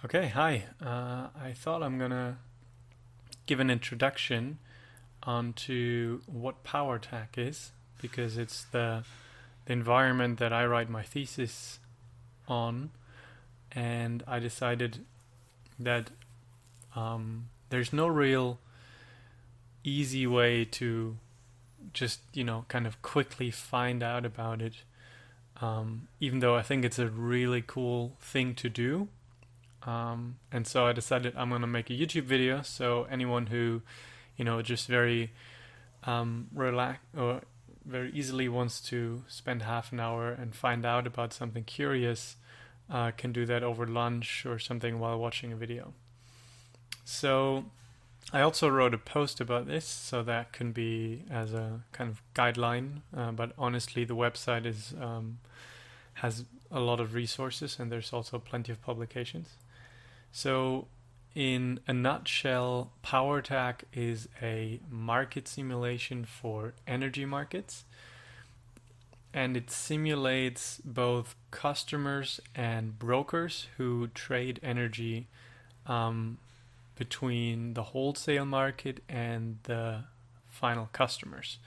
Okay, hi. I thought I'm gonna give an introduction onto what PowerTAC is because it's the environment that I write my thesis on, and I decided that there's no real easy way to just kind of quickly find out about it. Even though I think it's a really cool thing to do. And so I decided I'm gonna make a YouTube video. So anyone who, just very relax or very easily wants to spend half an hour and find out about something curious, can do that over lunch or something while watching a video. So I also wrote a post about this, so that can be as a kind of guideline. But honestly, the website has a lot of resources, and there's also plenty of publications. So, in a nutshell, PowerTAC is a market simulation for energy markets, and it simulates both customers and brokers who trade energy between the wholesale market and the final customers.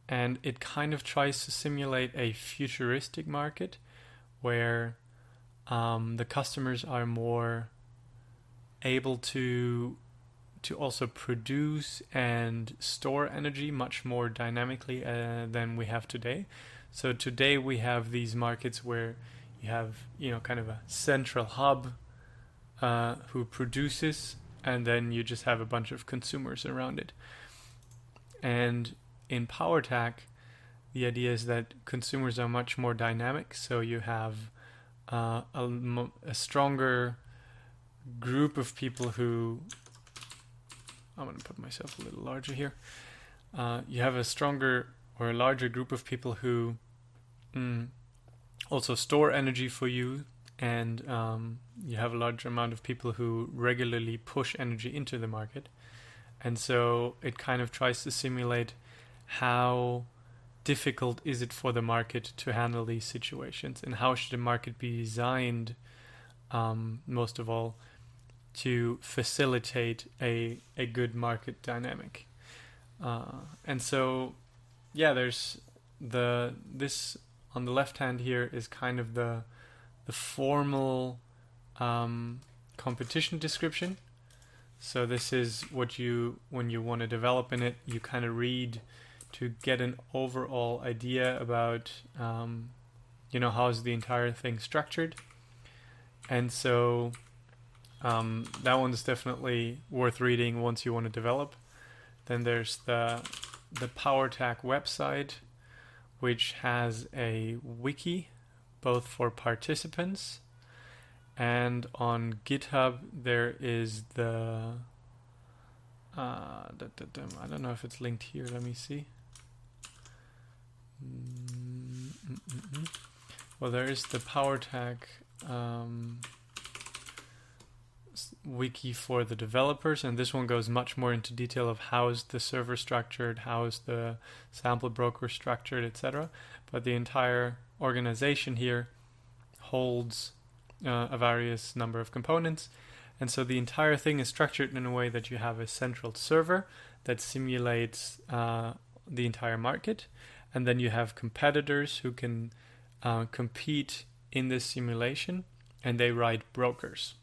And it kind of tries to simulate a futuristic market where the customers are more able to also produce and store energy much more dynamically than we have today. So today we have these markets where you have kind of a central hub who produces, and then you just have a bunch of consumers around it. And in PowerTAC, the idea is that consumers are much more dynamic, so you have a stronger group of people who, I'm going to put myself a little larger here. You have a stronger or a larger group of people who also store energy for you, and you have a larger amount of people who regularly push energy into the market. And so it kind of tries to simulate how difficult is it for the market to handle these situations, and how should the market be designed, most of all, to facilitate a good market dynamic. And so, there's this on the left hand here is kind of the formal competition description. So this is what when you want to develop in it, you kind of read to get an overall idea about how's the entire thing structured. And so that one is definitely worth reading once you want to develop. Then there's the PowerTAC website, which has a wiki both for participants, and on GitHub there is the I don't know if it's linked here. Let me see. Well, there is the PowerTAC wiki for the developers, and this one goes much more into detail of how is the server structured, how is the sample broker structured, etc. But the entire organization here holds a various number of components, and so the entire thing is structured in a way that you have a central server that simulates the entire market, and then you have competitors who can compete in this simulation, and they write brokers.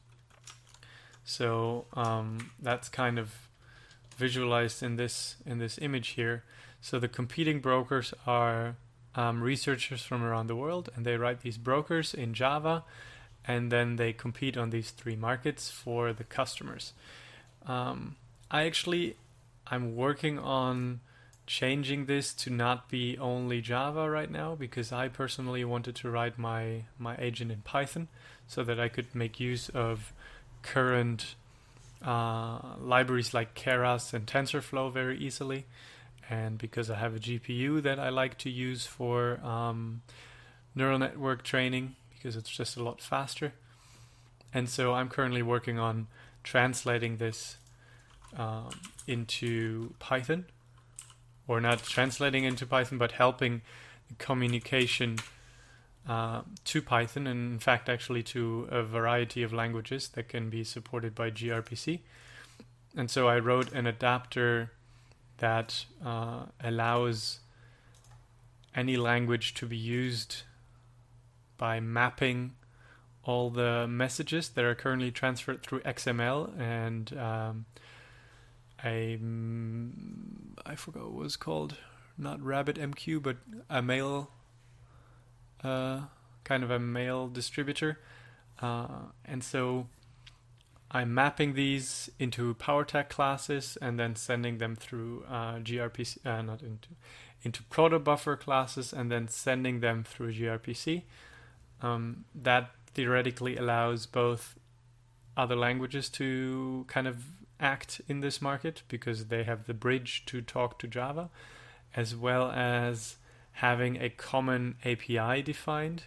So that's kind of visualized in this image here. So the competing brokers are researchers from around the world, and they write these brokers in Java, and then they compete on these three markets for the customers. I'm working on changing this to not be only Java right now, because I personally wanted to write my agent in Python so that I could make use of current libraries like Keras and TensorFlow very easily, and because I have a GPU that I like to use for neural network training, because it's just a lot faster. And so I'm currently working on translating this into Python, or not translating into Python, but helping the communication to Python, and in fact actually to a variety of languages that can be supported by gRPC. And so I wrote an adapter that allows any language to be used by mapping all the messages that are currently transferred through XML and I forgot what it was called, not RabbitMQ, but a mail, kind of a mail distributor. And so I'm mapping these into PowerTAC classes and then sending them through gRPC, not into protobuffer classes, and then sending them through gRPC. That theoretically allows both other languages to kind of act in this market because they have the bridge to talk to Java, as well as having a common API defined.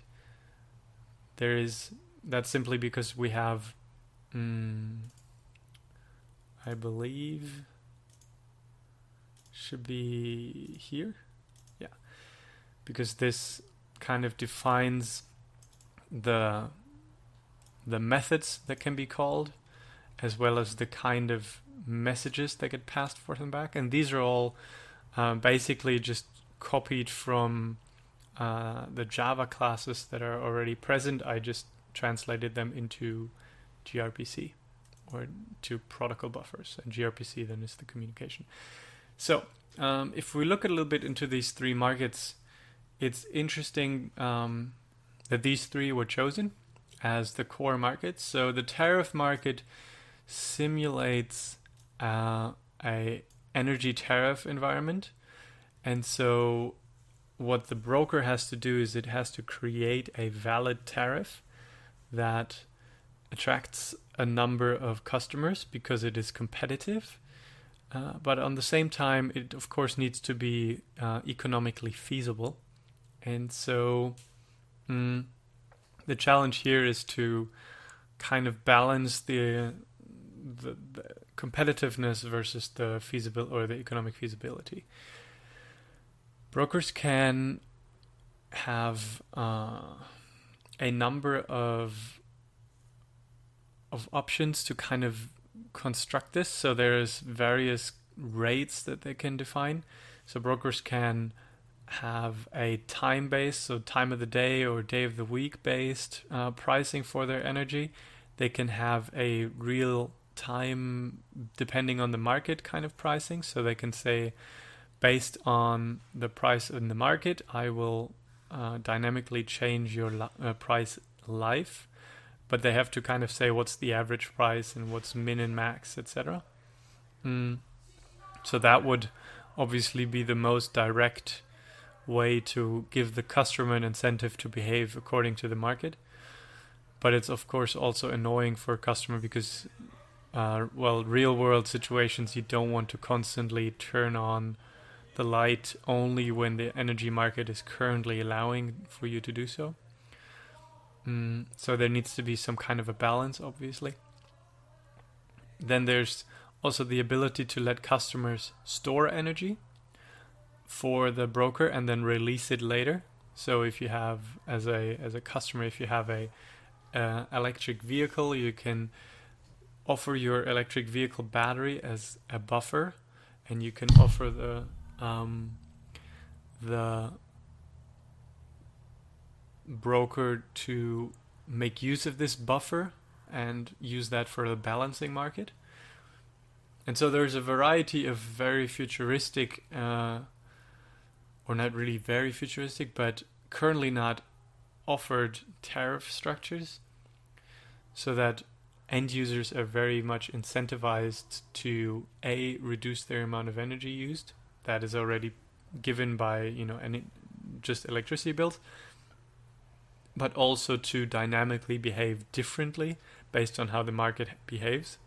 That's simply because we have, I believe, should be here. Yeah, because this kind of defines the methods that can be called, as well as the kind of messages that get passed forth and back. And these are all basically just copied from the Java classes that are already present. I just translated them into gRPC or to protocol buffers, and gRPC then is the communication. So if we look a little bit into these three markets, it's interesting that these three were chosen as the core markets. So the tariff market simulates a energy tariff environment, and so what the broker has to do is it has to create a valid tariff that attracts a number of customers because it is competitive, but on the same time it of course needs to be economically feasible. And so the challenge here is to kind of balance the competitiveness versus the feasibility or the economic feasibility. Brokers can have a number of options to kind of construct this. So there's various rates that they can define. So brokers can have a time-based, so time of the day or day of the week based pricing for their energy. They can have a real time, depending on the market kind of pricing. So they can say, based on the price in the market, I will dynamically change your price live. But they have to kind of say what's the average price and what's min and max, etc. So that would obviously be the most direct way to give the customer an incentive to behave according to the market. But it's of course also annoying for a customer because, real world situations, you don't want to constantly turn on the light only when the energy market is currently allowing for you to do so. So there needs to be some kind of a balance, obviously. Then there's also the ability to let customers store energy for the broker and then release it later. So if you have, as a customer, if you have a electric vehicle, you can offer your electric vehicle battery as a buffer, and you can offer the broker to make use of this buffer and use that for the balancing market. And so there's a variety of very futuristic, or not really very futuristic, but currently not offered tariff structures, so that end users are very much incentivized to reduce their amount of energy used that is already given by any just electricity bills, but also to dynamically behave differently based on how the market behaves,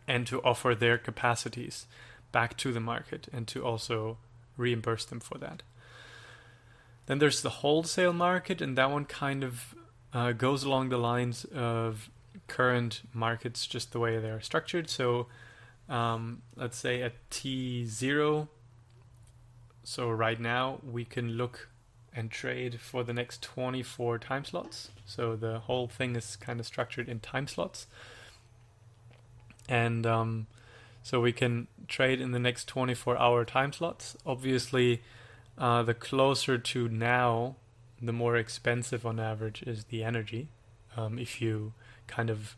and to offer their capacities back to the market and to also reimburse them for that. Then there's the wholesale market, and that one kind of goes along the lines of current markets, just the way they are structured. So let's say at T0, so right now we can look and trade for the next 24 time slots. So the whole thing is kind of structured in time slots. And so we can trade in the next 24-hour time slots. Obviously, the closer to now, the more expensive on average is the energy. If you kind of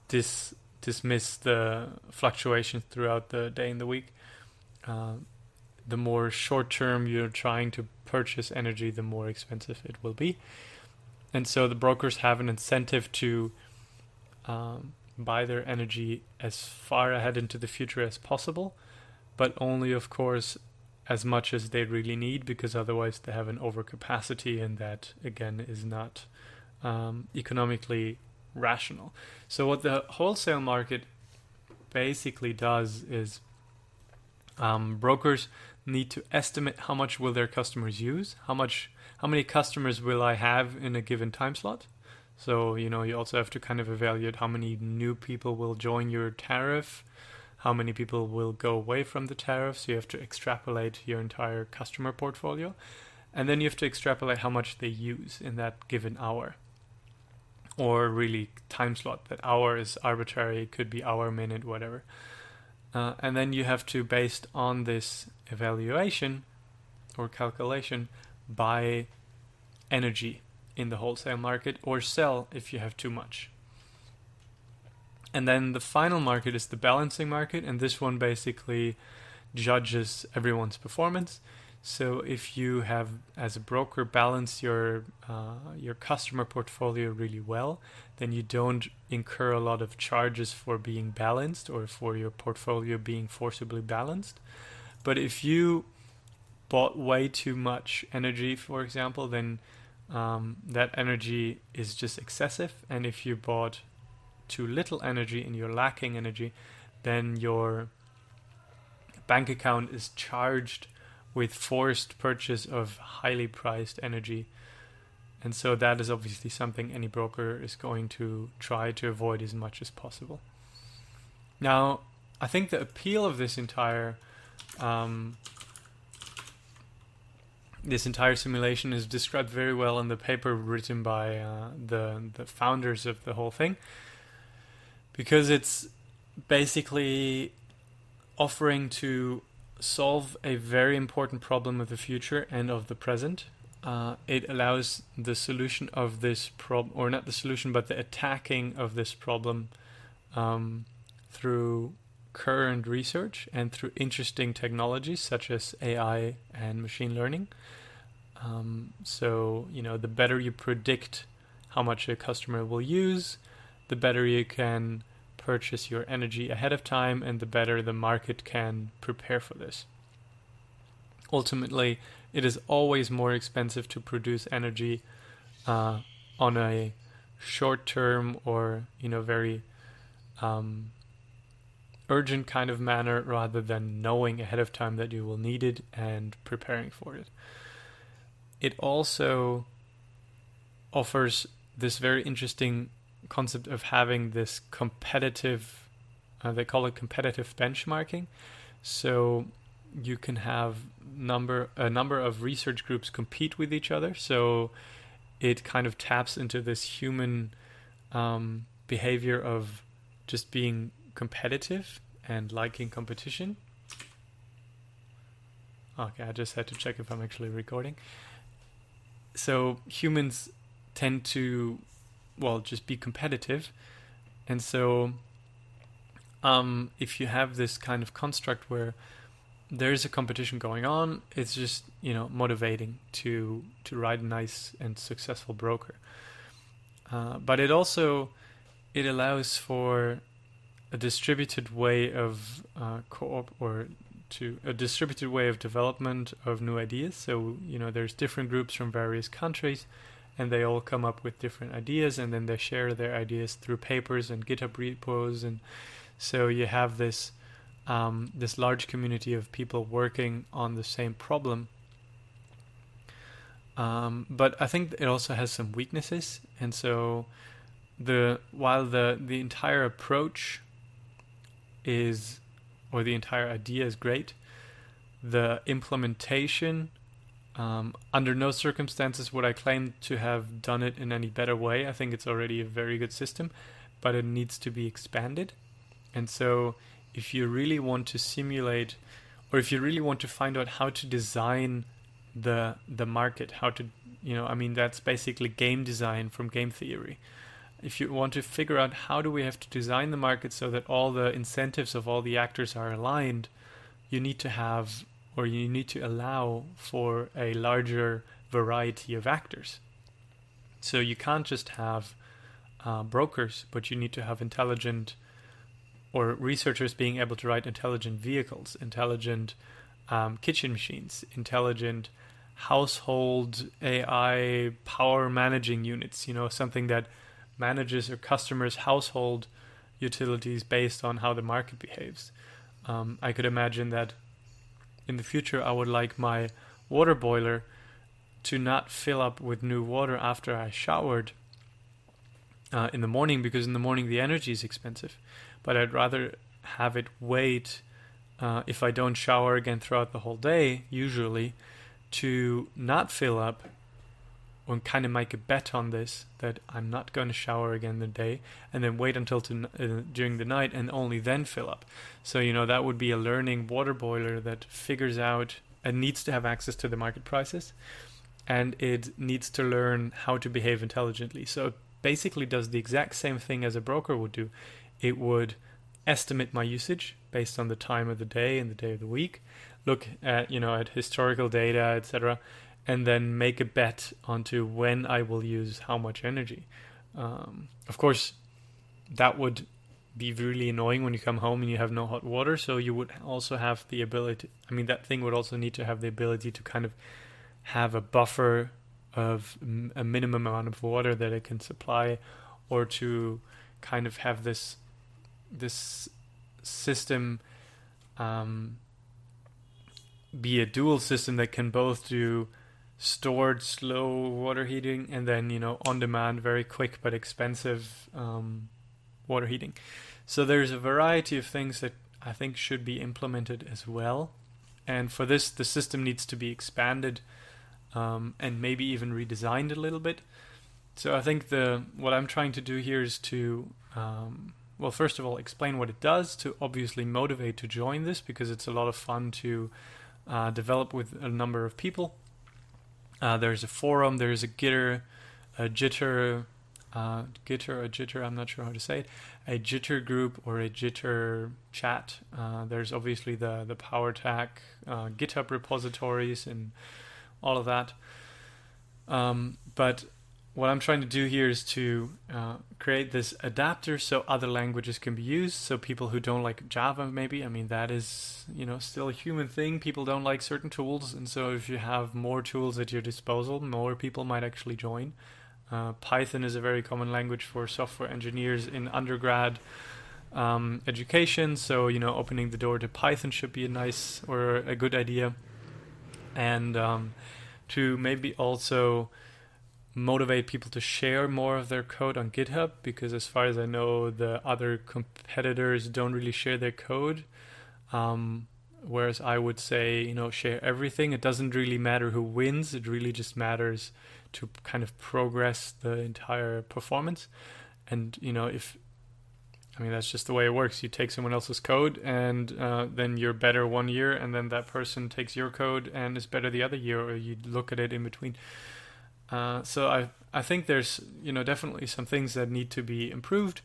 dismiss the fluctuations throughout the day and the week, the more short term you're trying to purchase energy, the more expensive it will be. And so the brokers have an incentive to buy their energy as far ahead into the future as possible, but only, of course, as much as they really need, because otherwise they have an overcapacity, and that, again, is not economically rational. So what the wholesale market basically does is brokers need to estimate how much will their customers use, how many customers will I have in a given time slot. So, you also have to kind of evaluate how many new people will join your tariff, how many people will go away from the tariff. So you have to extrapolate your entire customer portfolio. And then you have to extrapolate how much they use in that given hour. Or really time slot. That hour is arbitrary, it could be hour, minute, whatever. And then you have to, based on this evaluation or calculation, buy energy in the wholesale market or sell if you have too much. And then the final market is the balancing market, and this one basically judges everyone's performance. So if you have, as a broker, balanced your customer portfolio really well, then you don't incur a lot of charges for being balanced or for your portfolio being forcibly balanced. But if you bought way too much energy, for example, then that energy is just excessive. And if you bought too little energy and you're lacking energy, then your bank account is charged with forced purchase of highly priced energy. And so that is obviously something any broker is going to try to avoid as much as possible. Now, I think the appeal of this entire simulation is described very well in the paper written by the founders of the whole thing, because it's basically offering to solve a very important problem of the future and of the present. It allows the solution of this problem, or not the solution, but the attacking of this problem through current research and through interesting technologies such as AI and machine learning. So, the better you predict how much a customer will use, the better you can purchase your energy ahead of time, and the better the market can prepare for this. Ultimately, it is always more expensive to produce energy on a short-term or very urgent kind of manner, rather than knowing ahead of time that you will need it and preparing for it. It also offers this very interesting concept of having this competitive, they call it competitive benchmarking. So you can have a number of research groups compete with each other. So it kind of taps into this human behavior of just being competitive and liking competition. Okay, I just had to check if I'm actually recording. So humans tend to, just be competitive. And so if you have this kind of construct where there is a competition going on, it's just, motivating to write a nice and successful broker. But it allows for a distributed way of a distributed way of development of new ideas. So, there's different groups from various countries, and they all come up with different ideas, and then they share their ideas through papers and GitHub repos. And so you have this large community of people working on the same problem. But I think it also has some weaknesses. And so while the entire approach the entire idea is great, the implementation Under no circumstances would I claim to have done it in any better way. I think it's already a very good system, but it needs to be expanded. And so if you really want to simulate, or if you really want to find out how to design the market, how to, that's basically game design from game theory. If you want to figure out how do we have to design the market so that all the incentives of all the actors are aligned, you need to have, or you need to allow for a larger variety of actors. So you can't just have brokers, but you need to have intelligent, or researchers being able to write intelligent vehicles, intelligent kitchen machines, intelligent household AI power managing units, something that manages your customers' household utilities based on how the market behaves. I could imagine that in the future, I would like my water boiler to not fill up with new water after I showered in the morning, because in the morning the energy is expensive. But I'd rather have it wait if I don't shower again throughout the whole day, usually, to not fill up, or kind of make a bet on this, that I'm not going to shower again in the day, and then wait until during the night and only then fill up. So, that would be a learning water boiler that figures out and needs to have access to the market prices, and it needs to learn how to behave intelligently. So it basically does the exact same thing as a broker would do. It would estimate my usage based on the time of the day and the day of the week, look at, at historical data, etc., and then make a bet onto when I will use how much energy. Of course, that would be really annoying when you come home and you have no hot water, so you would also have the ability, that thing would also need to have the ability to kind of have a buffer of a minimum amount of water that it can supply, or to kind of have this system be a dual system that can both do stored slow water heating and then on demand very quick but expensive water heating. So there's a variety of things that I think should be implemented as well, and for this the system needs to be expanded and maybe even redesigned a little bit. So I think what I'm trying to do here is to first of all explain what it does, to obviously motivate to join this, because it's a lot of fun to develop with a number of people. There's a forum, there's a Gitter, a Jitter, I'm not sure how to say it, a Jitter group or a Jitter chat. There's obviously the PowerTAC GitHub repositories and all of that. But what I'm trying to do here is to create this adapter so other languages can be used. So people who don't like Java, maybe, that is, still a human thing. People don't like certain tools. And so if you have more tools at your disposal, more people might actually join. Python is a very common language for software engineers in undergrad education. So, opening the door to Python should be a good idea. And to maybe also motivate people to share more of their code on GitHub, because as far as I know, the other competitors don't really share their code. Whereas I would say, share everything. It doesn't really matter who wins. It really just matters to kind of progress the entire performance. And, that's just the way it works. You take someone else's code and then you're better one year, and then that person takes your code and is better the other year, or you look at it in between. So I think there's, definitely some things that need to be improved.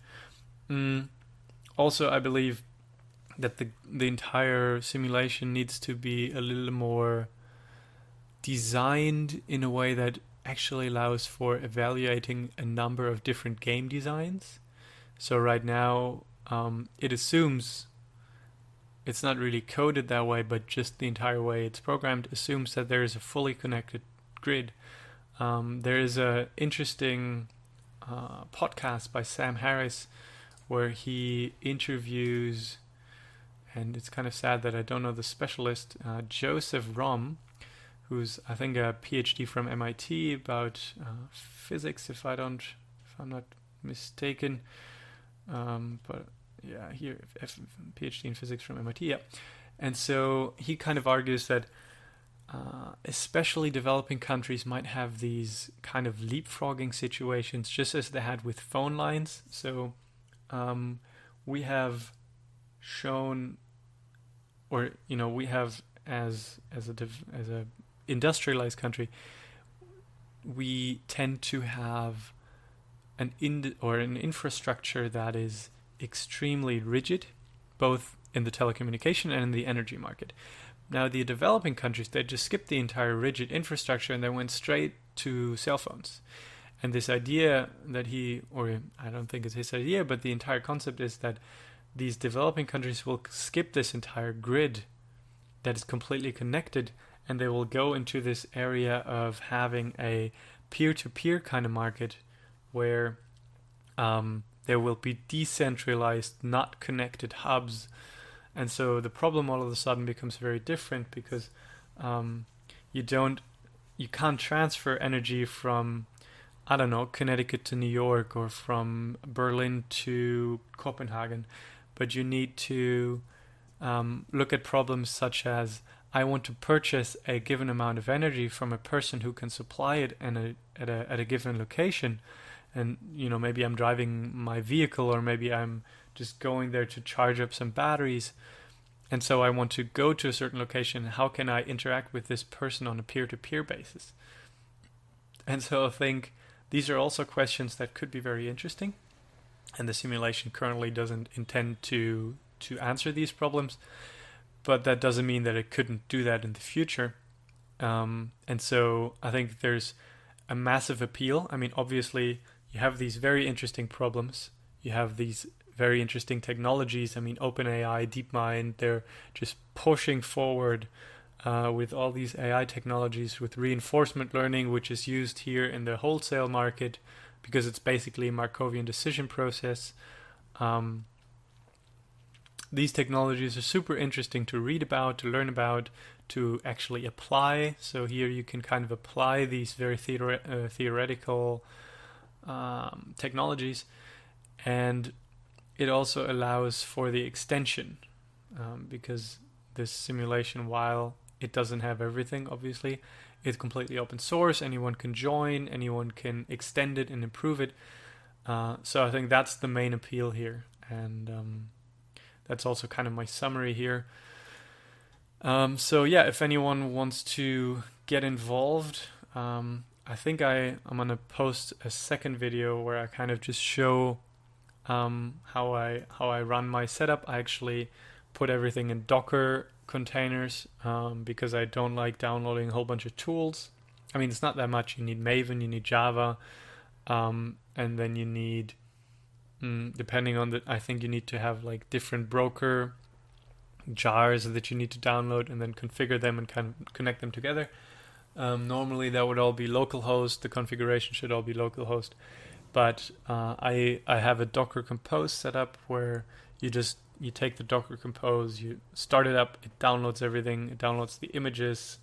Also, I believe that the entire simulation needs to be a little more designed in a way that actually allows for evaluating a number of different game designs. So right now, it assumes, it's not really coded that way, but just the entire way it's programmed assumes that there is a fully connected grid. There is an interesting podcast by Sam Harris where he interviews, and it's kind of sad that I don't know the specialist, Joseph Romm, who's I think a PhD from MIT about physics, if I'm not mistaken. But yeah, here PhD in physics from MIT. Yeah, and so he kind of argues that especially developing countries might have these kind of leapfrogging situations, just as they had with phone lines. So we have shown, or we have as a industrialized country, we tend to have an infrastructure that is extremely rigid, both in the telecommunication and in the energy market. Now, the developing countries, they just skipped the entire rigid infrastructure and they went straight to cell phones. And this idea that I don't think it's his idea, but the entire concept is that these developing countries will skip this entire grid that is completely connected, and they will go into this area of having a peer-to-peer kind of market where there will be decentralized, not connected hubs. And so the problem all of a sudden becomes very different, because you can't transfer energy from, I don't know, Connecticut to New York or from Berlin to Copenhagen, but you need to look at problems such as, I want to purchase a given amount of energy from a person who can supply it at a given location. And maybe I'm driving my vehicle, or maybe I'm just going there to charge up some batteries, and so I want to go to a certain location. How can I interact with this person on a peer-to-peer basis? And so I think these are also questions that could be very interesting, and the simulation currently doesn't intend to answer these problems, but that doesn't mean that it couldn't do that in the future. And so I think there's a massive appeal. I mean, obviously, you have these very interesting problems. You have these very interesting technologies. I mean, OpenAI, DeepMind, they're just pushing forward with all these AI technologies, with reinforcement learning, which is used here in the wholesale market because it's basically a Markovian decision process. These technologies are super interesting to read about, to learn about, to actually apply. So here you can kind of apply these very theoretical technologies, and it also allows for the extension, because this simulation, while it doesn't have everything, obviously, it's completely open source. Anyone can join, anyone can extend it and improve it. So I think that's the main appeal here, and that's also kind of my summary here. So yeah, if anyone wants to get involved, I think I'm gonna post a second video where I kind of just show how I run my setup. I actually put everything in Docker containers because I don't like downloading a whole bunch of tools. I mean, it's not that much. You need Maven, you need Java, and then you need, depending on I think you need to have like different broker jars that you need to download and then configure them and kind of connect them together. Normally that would all be localhost. The configuration should all be localhost. But I have a Docker Compose setup where you take the Docker Compose, you start it up, it downloads everything, it downloads the images,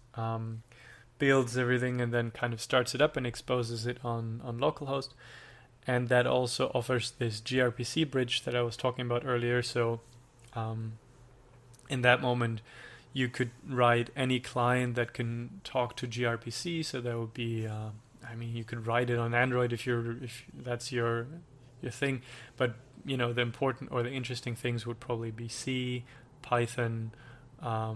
builds everything, and then kind of starts it up and exposes it on localhost. And that also offers this gRPC bridge that I was talking about earlier. So in that moment, you could write any client that can talk to gRPC. So that would be, you could write it on Android if that's your thing. But the important or the interesting things would probably be C, Python. I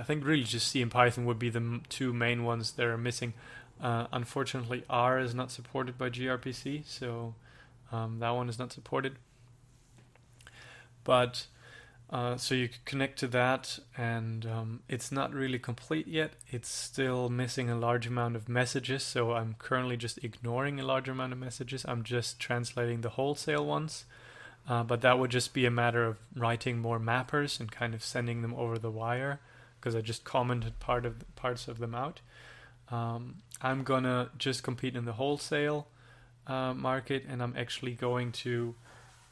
think really just C and Python would be the two main ones that are missing. Unfortunately, R is not supported by gRPC, so that one is not supported. But so you could connect to that, and it's not really complete yet. It's still missing a large amount of messages, so I'm currently just ignoring a large amount of messages. I'm just translating the wholesale ones, but that would just be a matter of writing more mappers and kind of sending them over the wire, because I just commented parts of them out. I'm gonna just compete in the wholesale market, and I'm actually going to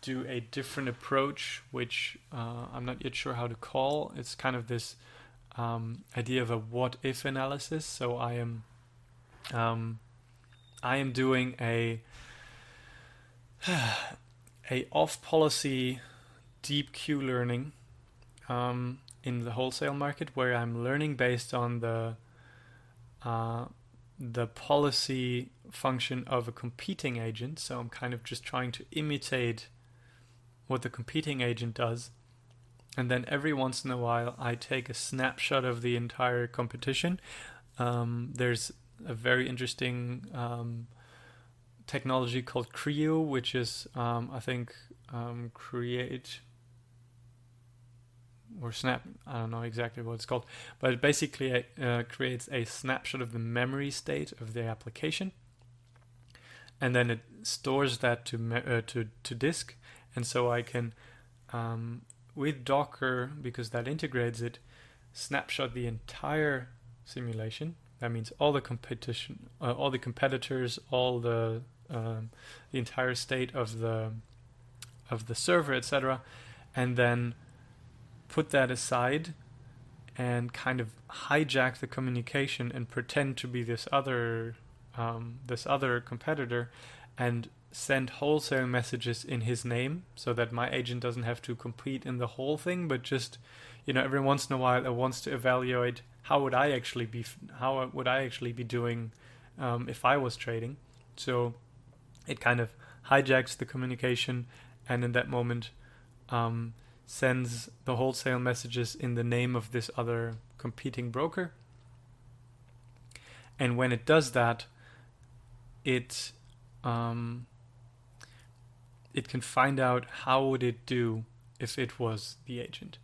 do a different approach, which I'm not yet sure how to call. It's kind of this idea of a what-if analysis. So I am doing a off-policy deep Q learning, in the wholesale market where I'm learning based on the policy function of a competing agent. So I'm kind of just trying to imitate what the competing agent does. And then every once in a while, I take a snapshot of the entire competition. There's a very interesting technology called Creo, which is, I think, create or snap, I don't know exactly what it's called, but it basically creates a snapshot of the memory state of the application, and then it stores that to disk. And so I can, with Docker, because that integrates it, snapshot the entire simulation. That means all the competition, all the competitors, all the entire state of the server, etc., and then put that aside and kind of hijack the communication and pretend to be this other competitor and send wholesale messages in his name, so that my agent doesn't have to compete in the whole thing, but just, every once in a while it wants to evaluate how would I actually be doing if I was trading. So it kind of hijacks the communication, and in that moment sends the wholesale messages in the name of this other competing broker. And when it does that, it can find out how would it do if it was the agent.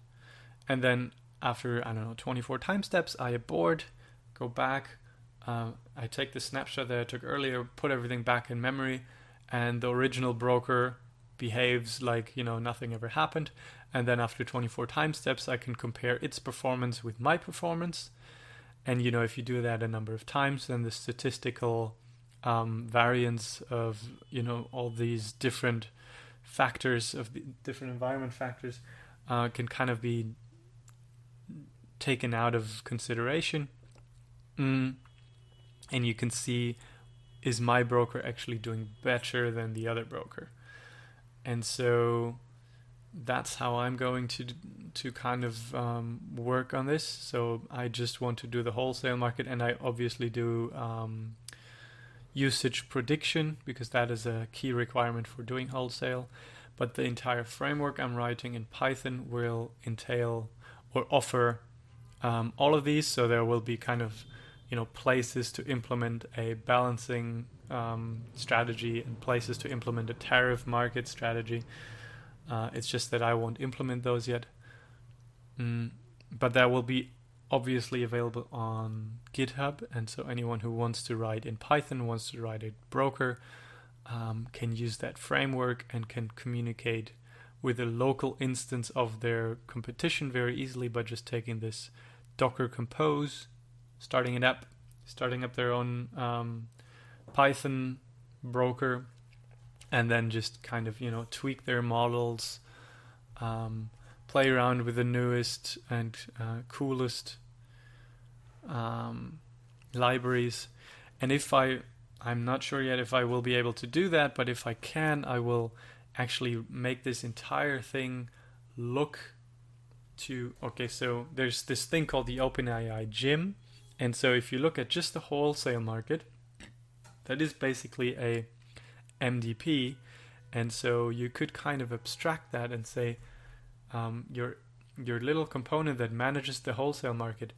And then after, 24 time steps, I abort, go back, I take the snapshot that I took earlier, put everything back in memory, and the original broker behaves like, nothing ever happened. And then after 24 time steps, I can compare its performance with my performance. And, if you do that a number of times, then the statistical variance of, all these different factors, of the different environment factors, can kind of be taken out of consideration. And you can see, is my broker actually doing better than the other broker? And so that's how I'm going to kind of work on this. So I just want to do the wholesale market, and I obviously do usage prediction, because that is a key requirement for doing wholesale. But the entire framework I'm writing in Python will entail or offer all of these. So there will be kind of places to implement a balancing strategy and places to implement a tariff market strategy. It's just that I won't implement those yet. But that will be obviously available on GitHub. And so anyone who wants to write in Python, wants to write a broker, can use that framework and can communicate with a local instance of their competition very easily by just taking this Docker Compose, starting up their own Python broker, and then just kind of tweak their models, play around with the newest and coolest libraries. And if I'm not sure yet if I will be able to do that, but if I can, I will actually make this entire thing look to, so there's this thing called the OpenAI Gym. And so if you look at just the wholesale market, that is basically a MDP. And so you could kind of abstract that and say, your little component that manages the wholesale market,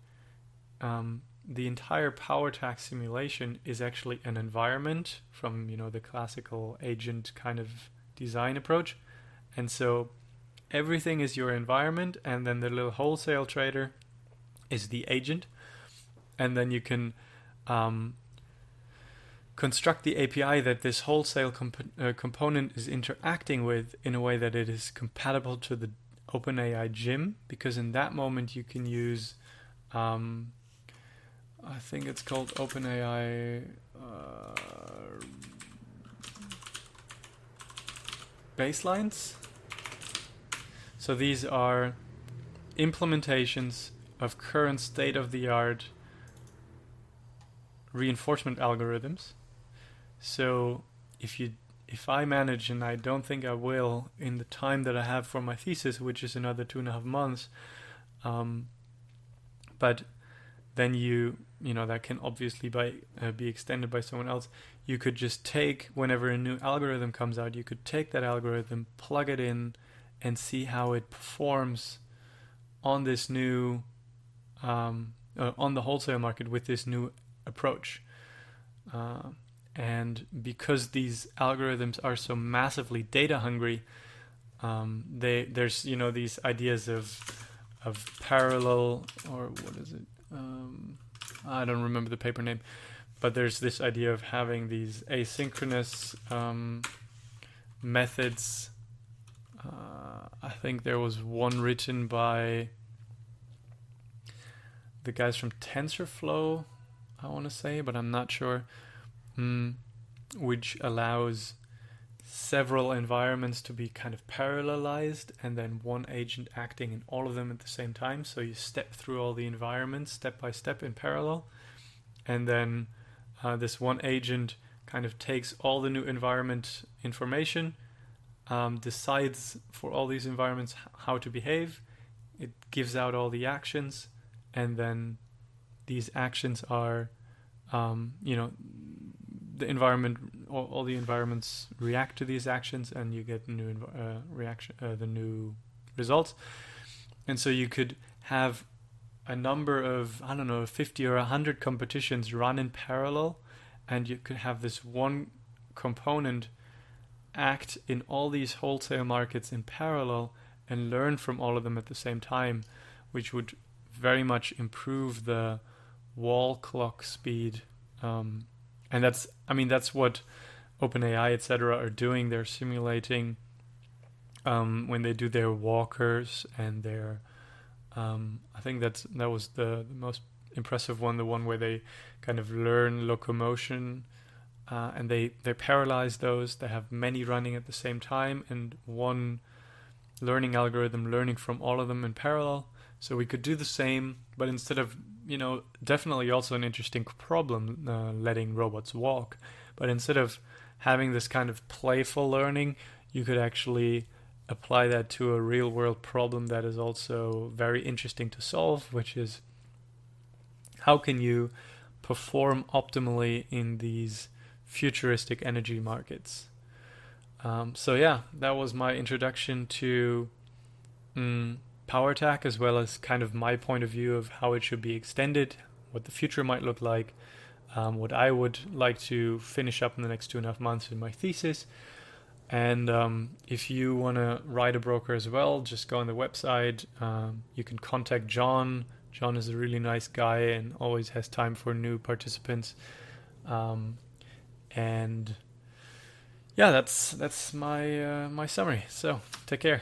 the entire PowerTAC simulation is actually an environment from the classical agent kind of design approach. And so everything is your environment, and then the little wholesale trader is the agent. And then you can construct the API that this wholesale component is interacting with in a way that it is compatible to the OpenAI Gym, because in that moment you can use, I think it's called OpenAI baselines. So these are implementations of current state-of-the-art reinforcement algorithms. So if I manage, and I don't think I will in the time that I have for my thesis, which is another 2.5 months, But then that can obviously be extended by someone else. You could just take, whenever a new algorithm comes out, you could take that algorithm, plug it in, and see how it performs on this new, on the wholesale market with this new approach. And because these algorithms are so massively data hungry, there's these ideas of parallel, or what is it? I don't remember the paper name, but there's this idea of having these asynchronous methods. I think there was one written by the guys from TensorFlow, I want to say, but I'm not sure, which allows several environments to be kind of parallelized, and then one agent acting in all of them at the same time. So you step through all the environments step by step in parallel, and then this one agent kind of takes all the new environment information, decides for all these environments how to behave, it gives out all the actions, and then these actions are the environment, all the environments react to these actions, and you get new the new results. And so you could have a number of, 50 or 100 competitions run in parallel, and you could have this one component act in all these wholesale markets in parallel and learn from all of them at the same time, which would very much improve the wall clock speed. And that's what OpenAI, etc., are doing. They're simulating when they do their walkers and their. I think that was the most impressive one, the one where they kind of learn locomotion, and they parallelize those. They have many running at the same time, and one learning algorithm learning from all of them in parallel. So we could do the same, but instead of, definitely also an interesting problem, letting robots walk. But instead of having this kind of playful learning, you could actually apply that to a real world problem that is also very interesting to solve, which is how can you perform optimally in these futuristic energy markets? That was my introduction to PowerTAC, as well as kind of my point of view of how it should be extended, what the future might look like, what I would like to finish up in the next 2.5 months in my thesis. And if you want to write a broker as well, just go on the website. You can contact John. John is a really nice guy and always has time for new participants. That's my summary. So take care.